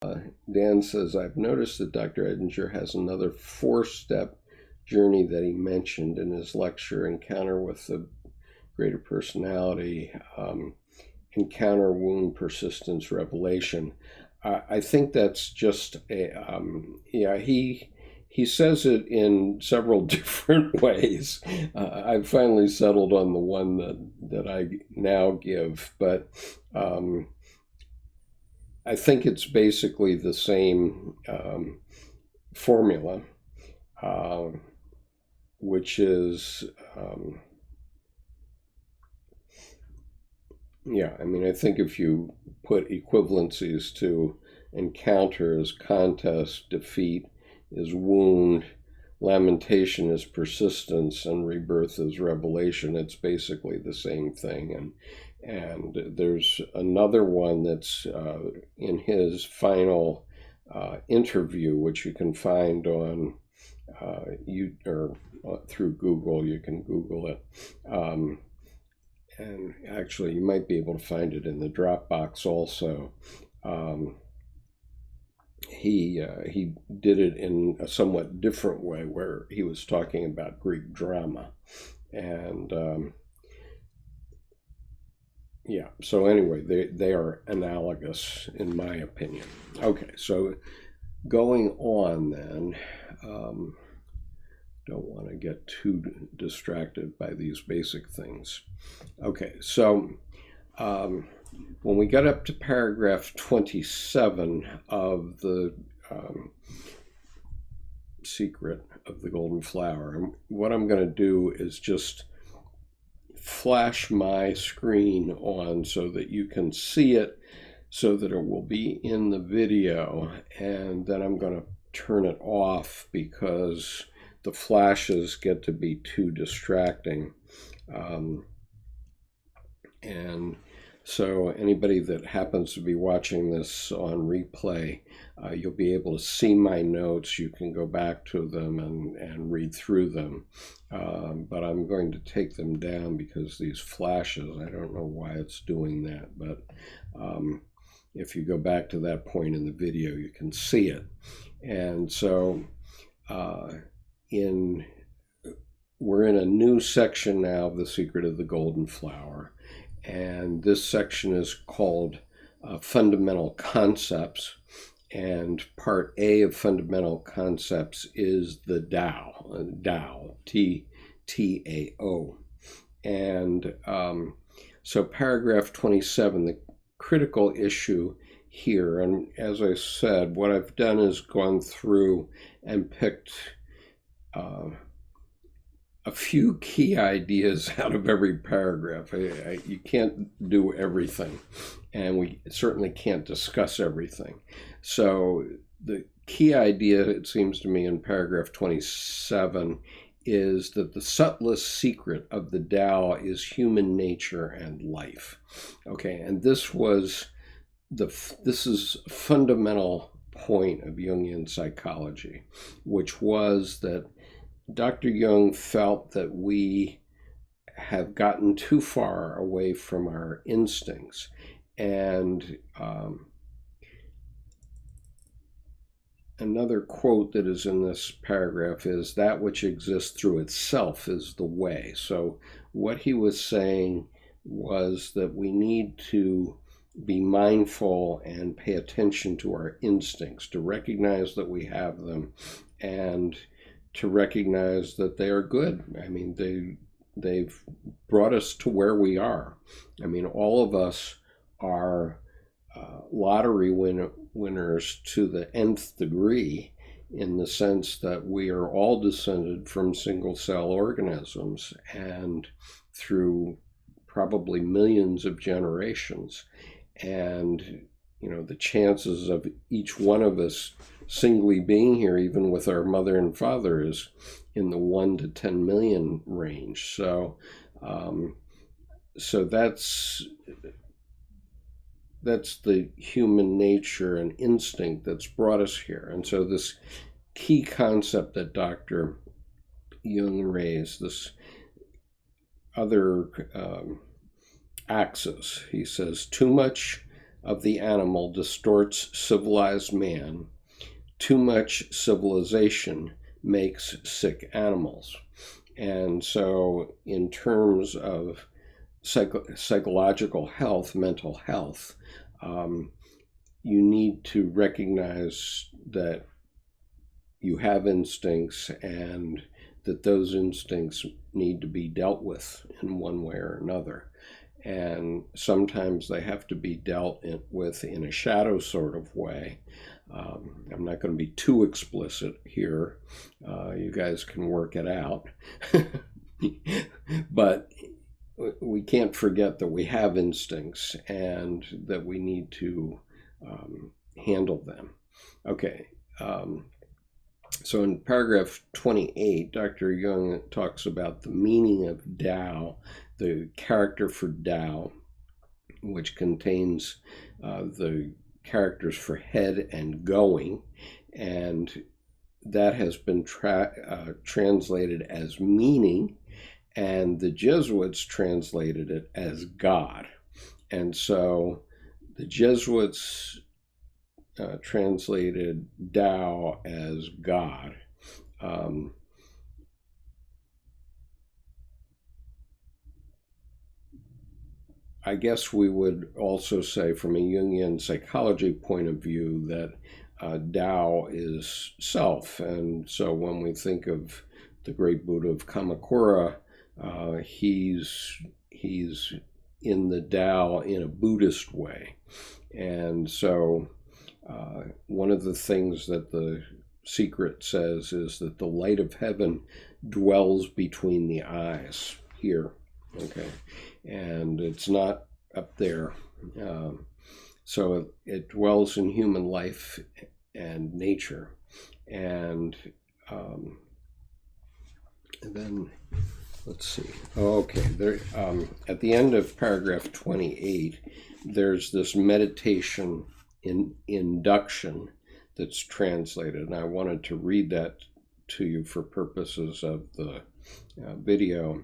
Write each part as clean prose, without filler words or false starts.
Dan says, I've noticed that Dr. Edinger has another 4-step journey that he mentioned in his lecture, Encounter with the Greater Personality, Encounter, Wound, Persistence, Revelation. I think that's just he says it in several different ways. I've finally settled on the one that I now give, but I think it's basically the same formula, which is, I think if you put equivalencies to encounter as contest, defeat is wound, lamentation is persistence, and rebirth is revelation, it's basically the same thing. And there's another one that's in his final interview, which you can find on through Google. You can Google it, and actually you might be able to find it in the Dropbox also. He did it in a somewhat different way, where he was talking about Greek drama, and so anyway, they are analogous in my opinion. Okay, so going on then, don't want to get too distracted by these basic things. Okay, so when we got up to paragraph 27 of the Secret of the Golden Flower, what I'm going to do is just flash my screen on so that you can see it, so that it will be in the video, and then I'm going to turn it off because the flashes get to be too distracting. And so anybody that happens to be watching this on replay, you'll be able to see my notes. You can go back to them and read through them. But I'm going to take them down because these flashes, I don't know why it's doing that, but if you go back to that point in the video, you can see it. And so we're in a new section now of The Secret of the Golden Flower. And this section is called Fundamental Concepts. And part A of Fundamental Concepts is the Tao, T-A-O. And so paragraph 27, the critical issue here, and as I said, what I've done is gone through and picked a few key ideas out of every paragraph. You can't do everything, and we certainly can't discuss everything. So the key idea, it seems to me, in paragraph 27 is that the subtlest secret of the Tao is human nature and life. Okay, and this is a fundamental point of Jungian psychology, which was that Dr. Jung felt that we have gotten too far away from our instincts. And another quote that is in this paragraph is, that which exists through itself is the way. So what he was saying was that we need to be mindful and pay attention to our instincts, to recognize that we have them, and to recognize that they are good. I mean, they've brought us to where we are. I mean, all of us are lottery winners to the nth degree, in the sense that we are all descended from single-cell organisms, and through probably millions of generations. And, the chances of each one of us singly being here, even with our mother and father, is in the 1 to 10 million range. So that's the human nature and instinct that's brought us here. And so this key concept that Dr. Jung raised, this other axis, he says, too much of the animal distorts civilized man. Too much civilization makes sick animals. And so in terms of psychological health, mental health, you need to recognize that you have instincts and that those instincts need to be dealt with in one way or another. And sometimes they have to be dealt with in a shadow sort of way. I'm not going to be too explicit here. You guys can work it out. But we can't forget that we have instincts and that we need to handle them. Okay. So in paragraph 28, Dr. Jung talks about the meaning of Tao, the character for Tao, which contains the characters for head and going, and that has been translated as meaning, and the Jesuits translated it as God. And so the Jesuits translated Tao as God. I guess we would also say from a Jungian psychology point of view that Tao is self. And so when we think of the great Buddha of Kamakura, he's in the Tao in a Buddhist way. And so one of the things that the secret says is that the light of heaven dwells between the eyes here. Okay. And it's not up there. So it dwells in human life and nature. And then, let's see. Okay. There, at the end of paragraph 28, there's this meditation in induction that's translated. And I wanted to read that to you for purposes of the video.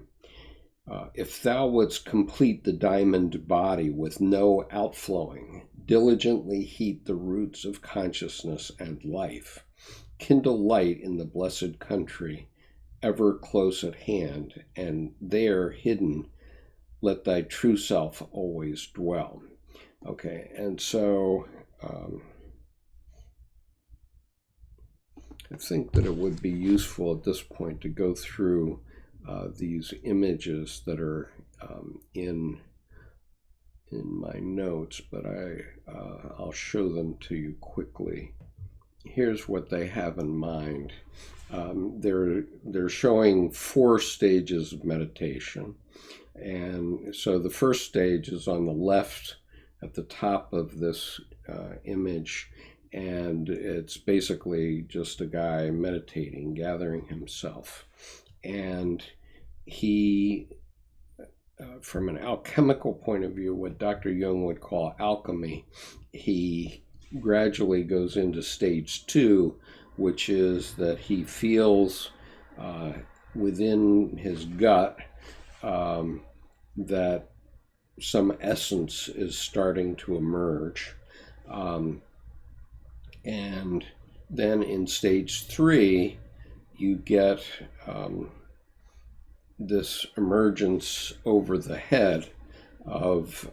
If thou wouldst complete the diamond body with no outflowing, diligently heat the roots of consciousness and life, kindle light in the blessed country, ever close at hand, and there hidden, let thy true self always dwell. Okay, and so I think that it would be useful at this point to go through these images that are in my notes, but I'll show them to you quickly. Here's what they have in mind. They're showing 4 stages of meditation, and so the first stage is on the left at the top of this image, and it's basically just a guy meditating, gathering himself. And he, from an alchemical point of view, what Dr. Jung would call alchemy, he gradually goes into stage 2, which is that he feels within his gut that some essence is starting to emerge. And then in stage 3, you get this emergence over the head of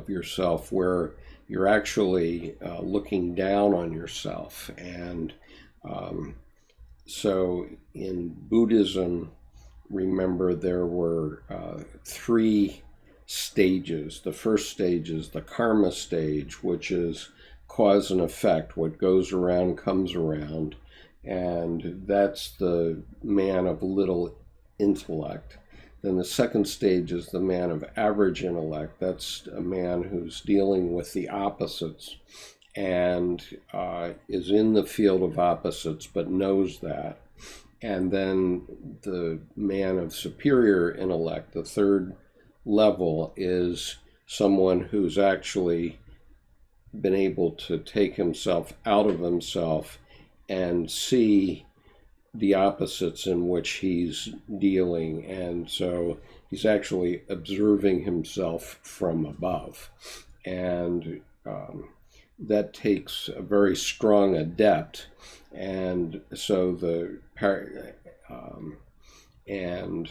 yourself, where you're actually looking down on yourself. And so in Buddhism, remember there were 3 stages. The first stage is the karma stage, which is cause and effect. What goes around comes around. And that's the man of little intellect. Then the second stage is the man of average intellect. That's a man who's dealing with the opposites and is in the field of opposites, but knows that. And then the man of superior intellect, the third level, is someone who's actually been able to take himself out of himself and see the opposites in which he's dealing, and so he's actually observing himself from above, and that takes a very strong adept, and so and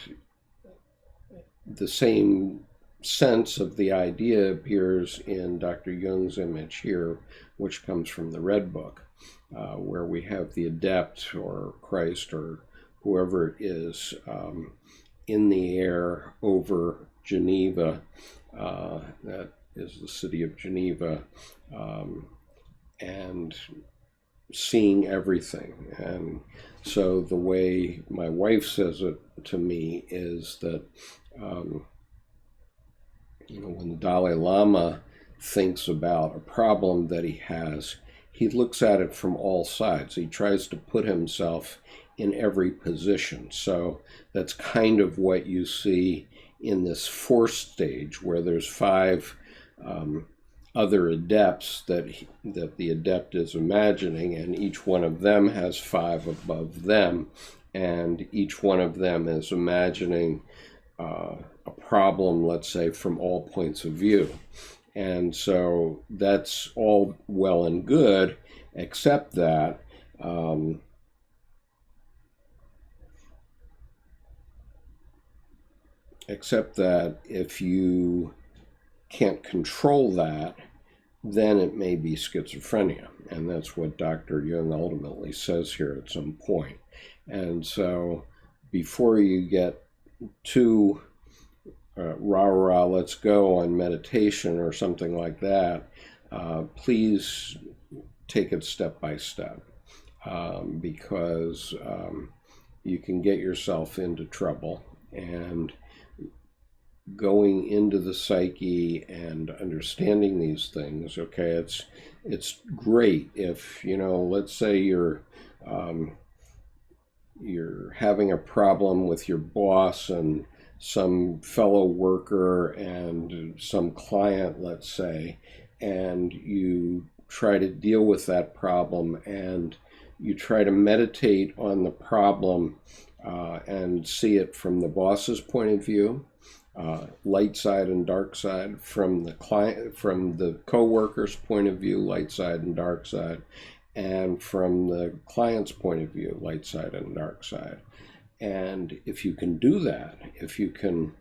the same sense of the idea appears in Dr. Jung's image here, which comes from the Red Book, where we have the adept or Christ or whoever it is in the air over Geneva. That is the city of Geneva, and seeing everything. And so the way my wife says it to me is that when the Dalai Lama thinks about a problem that he has, he looks at it from all sides. He tries to put himself in every position. So that's kind of what you see in this fourth stage, where there's 5 other adepts that the adept is imagining, and each one of them has 5 above them, and each one of them is imagining a problem, let's say, from all points of view. And so that's all well and good, except that if you can't control that, then it may be schizophrenia. And that's what Dr. Jung ultimately says here at some point. And so before you get too rah, let's go on meditation or something like that, please take it step by step, because you can get yourself into trouble. And going into the psyche and understanding these things, okay, it's great if, let's say you're having a problem with your boss and some fellow worker and some client, let's say, and you try to deal with that problem, and you try to meditate on the problem and see it from the boss's point of view, light side and dark side, from the client, from the co-worker's point of view, light side and dark side, and from the client's point of view, light side and dark side. And if you can do that, if you can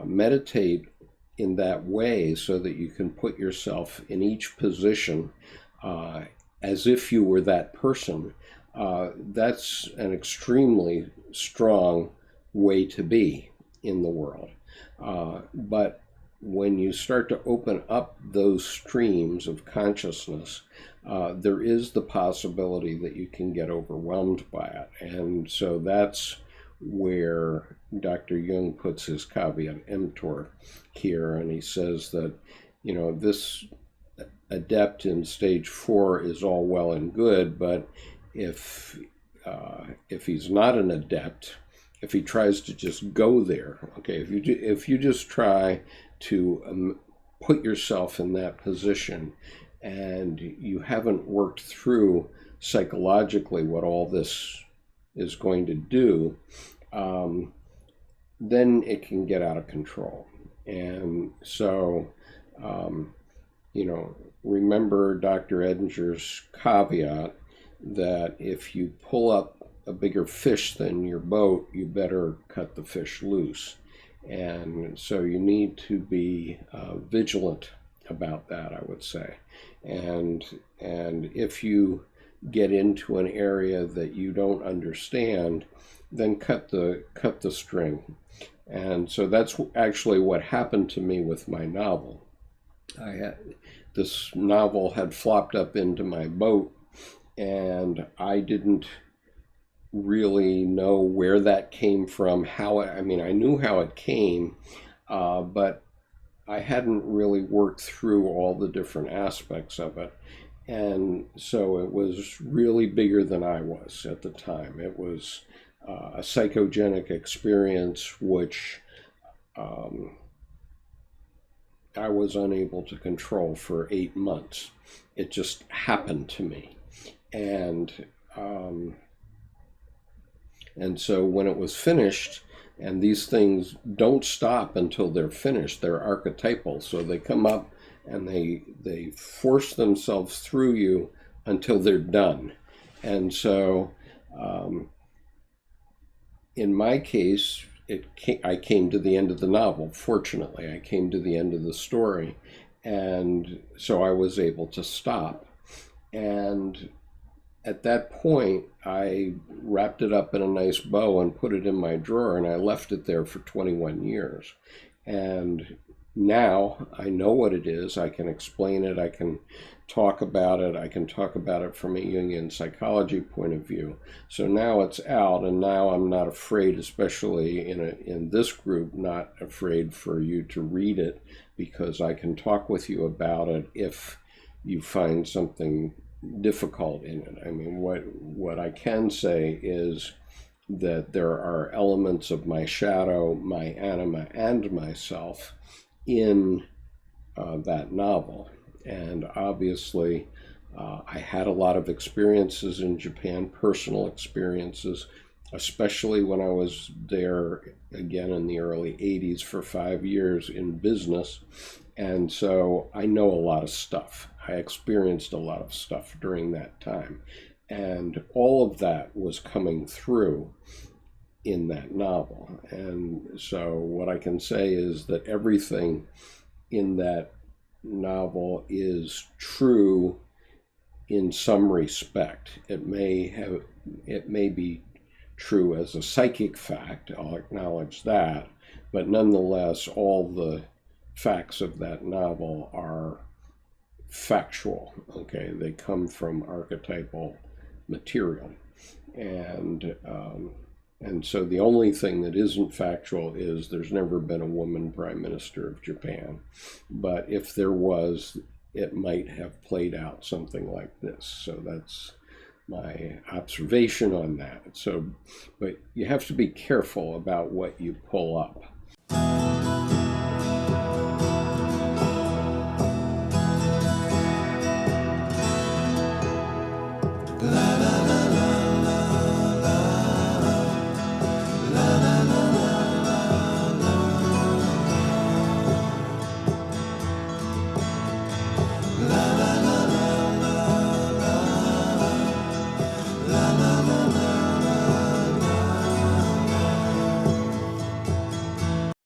meditate in that way so that you can put yourself in each position as if you were that person, that's an extremely strong way to be in the world. But when you start to open up those streams of consciousness, there is the possibility that you can get overwhelmed by it. And so that's where Dr. Jung puts his caveat emptor here. And he says that, this adept in stage 4 is all well and good, but if he's not an adept, if he tries to just go there, okay, if you just try to put yourself in that position and you haven't worked through psychologically what all this is going to do, then it can get out of control. And so, remember Dr. Edinger's caveat that if you pull up a bigger fish than your boat, you better cut the fish loose. And so you need to be vigilant about that, I would say. And if you get into an area that you don't understand, then cut the string. And so that's actually what happened to me with my novel. This novel had flopped up into my boat, and I didn't really know where that came from, I knew how it came, but I hadn't really worked through all the different aspects of it. And so it was really bigger than I was at the time. It was a psychogenic experience which I was unable to control for 8 months. It just happened to me. And And so when it was finished, and these things don't stop until they're finished, they're archetypal. So they come up and they force themselves through you until they're done. And so in my case, I came to the end of the novel. Fortunately, I came to the end of the story. And so I was able to stop. And at that point, I wrapped it up in a nice bow and put it in my drawer, and I left it there for 21 years. And now I know what it is. I can explain it. I can talk about it. I can talk about it from a Jungian psychology point of view. So now it's out, and now I'm not afraid, especially in this group, not afraid for you to read it, because I can talk with you about it if you find something difficult in it. I mean, what I can say is that there are elements of my shadow, my anima, and myself in that novel. And obviously, I had a lot of experiences in Japan, personal experiences, especially when I was there again in the early 80s for 5 years in business. And so I know a lot of stuff. I experienced a lot of stuff during that time. And all of that was coming through in that novel. And so what I can say is that everything in that novel is true in some respect. It may be true as a psychic fact, I'll acknowledge that, but nonetheless, all the facts of that novel are factual. Okay, they come from archetypal material, and so the only thing that isn't factual is there's never been a woman prime minister of Japan, but if there was, it might have played out something like this. So that's my observation on that. So, but you have to be careful about what you pull up.